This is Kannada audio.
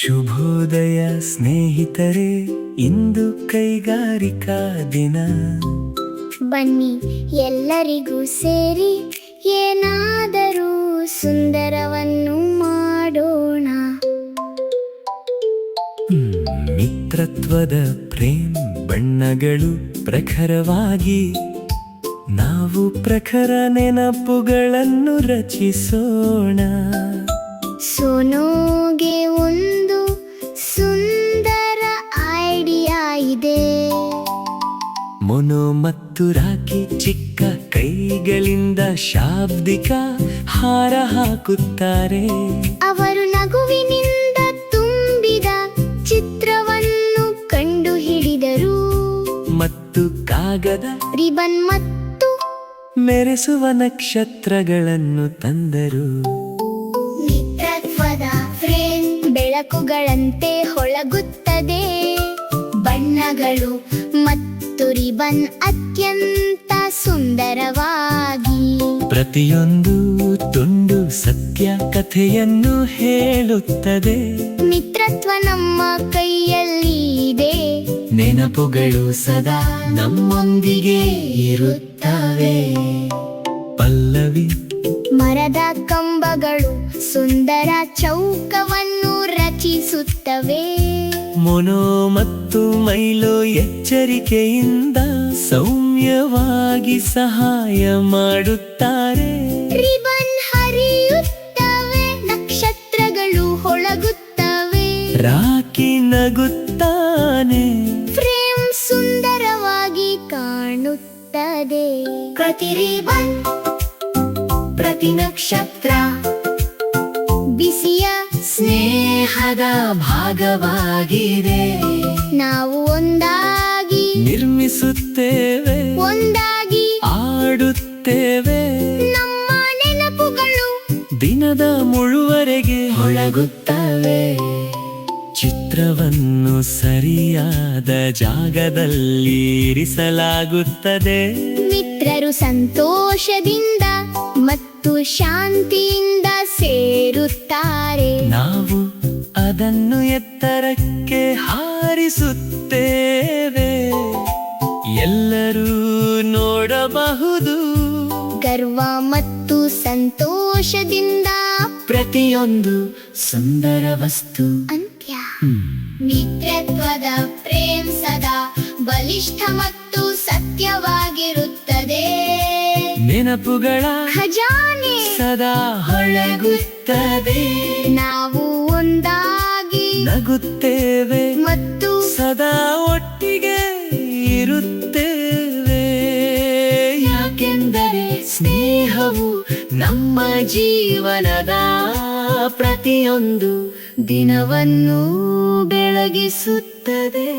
ಶುಭೋದಯ ಸ್ನೇಹಿತರೆ, ಇಂದು ಕೈಗಾರಿಕಾ ದಿನ. ಬನ್ನಿ ಎಲ್ಲರಿಗೂ ಸೇರಿ ಏನಾದರೂ ಸುಂದರವನ್ನು ಮಾಡೋಣ. ಮಿತ್ರತ್ವದ ಪ್ರೇಮ್ ಬಣ್ಣಗಳು ಪ್ರಖರವಾಗಿ, ನಾವು ಪ್ರಖರ ನೆನಪುಗಳನ್ನು ರಚಿಸೋಣ. ಸೋನೋಗೆ ಒಂದು ಸುಂದರ ಐಡಿಯಾ ಇದೆ. ಮೊನೊ ಮತ್ತು ರಾಕಿ ಚಿಕ್ಕ ಕೈಗಳಿಂದ ಶಾಬ್ದಿಕ ಹಾರ ಹಾಕುತ್ತಾರೆ. ಅವರು ನಗುವಿನಿಂದ ತುಂಬಿದ ಚಿತ್ರವನ್ನು ಕಂಡುಹಿಡಿದರು ಮತ್ತು ಕಾಗದ, ರಿಬನ್ ಮತ್ತು ಮೆರೆಸುವ ನಕ್ಷತ್ರಗಳನ್ನು ತಂದರು. ಮಿತ್ರತ್ವದ ಫ್ರೇಮ್ ಬೆಳಕುಗಳಂತೆ ಹೊಳಗುತ್ತದೆ. ಬಣ್ಣಗಳು ಮತ್ತು ರಿಬನ್ ಅತ್ಯಂತ ಸುಂದರವಾಗಿ, ಪ್ರತಿಯೊಂದು ತುಂಡು ಸತ್ಯ ಕಥೆಯನ್ನು ಹೇಳುತ್ತದೆ. ಮಿತ್ರತ್ವ ನಮ್ಮ ಕೈಯಲ್ಲಿ ಇದೆ. ನೆನಪುಗಳು ಸದಾ ನಮ್ಮೊಂದಿಗೆ ಇರುತ್ತವೆ. ಪಲ್ಲವಿ, ಮರದ ಕಂಬಗಳು ಸುಂದರ ಚೌಕವನ್ನು ರಚಿಸುತ್ತವೆ. ಮೊನೊ ಮತ್ತು ಮೈಲೋ ಎಚ್ಚರಿಕೆಯಿಂದ ಸೌಮ್ಯವಾಗಿ ಸಹಾಯ ಮಾಡುತ್ತಾರೆ. ರಿಬನ್ ಹರಿಯುತ್ತವೆ, ನಕ್ಷತ್ರಗಳು ಹೊಳಗುತ್ತವೆ. ರಾಕಿ ನಗುತ್ತಾನೆ, ಫ್ರೇಮ್ ಸುಂದರವಾಗಿ ಕಾಣುತ್ತದೆ. ಪ್ರತಿ ರಿಬನ್, ಪ್ರತಿ ನಕ್ಷತ್ರ ಬಿಸಿಯ ಸ್ನೇಹದ ಭಾಗವಾಗಿದೆ. ನಾವು ಒಂದಾಗಿ ನಿರ್ಮಿಸುತ್ತೇವೆ, ಒಂದಾಗಿ ಆಡುತ್ತೇವೆ. ನಮ್ಮ ನೆನಪುಗಳು ದಿನದ ಮುಳುವರೆಗೆ ಹೊಳಗುತ್ತವೆ. ಚಿತ್ರವನ್ನು ಸರಿಯಾದ ಜಾಗದಲ್ಲಿ ಇರಿಸಲಾಗುತ್ತದೆ. ಮಿತ್ರರು ಸಂತೋಷದಿಂದ ಮತ್ತು ಶಾಂತಿಯಿಂದ ಸೇರುತ್ತಾರೆ. ನಾವು ಅದನ್ನು ಎತ್ತರಕ್ಕೆ ಹಾರಿಸುತ್ತೇವೆ, ಎಲ್ಲರೂ ನೋಡಬಹುದು. ಗರ್ವ ಮತ್ತು ಸಂತೋಷದಿಂದ ಪ್ರತಿಯೊಂದು ಸುಂದರ ವಸ್ತು ಅಂತ್ಯ. ಮಿತ್ರತ್ವದ ಪ್ರೇಮ್ ಸದಾ ಬಲಿಷ್ಠ ಮತ್ತು ಸತ್ಯವಾಗಿರುತ್ತದೆ. ನೆನಪುಗಳ ಖಜಾನೆ ಸದಾ ಹೊಳಗುತ್ತದೆ. ನಾವು ಒಂದಾಗಿ ನಗುತ್ತೇವೆ ಮತ್ತು ಸದಾ ಒಟ್ಟಿಗೆ ಇರುತ್ತೇವೆ. ಯಾಕೆಂದರೆ ಸ್ನೇಹವು ನಮ್ಮ ಜೀವನದ ಪ್ರತಿಯೊಂದು ದಿನವನ್ನು ಬೆಳಗಿಸುತ್ತದೆ.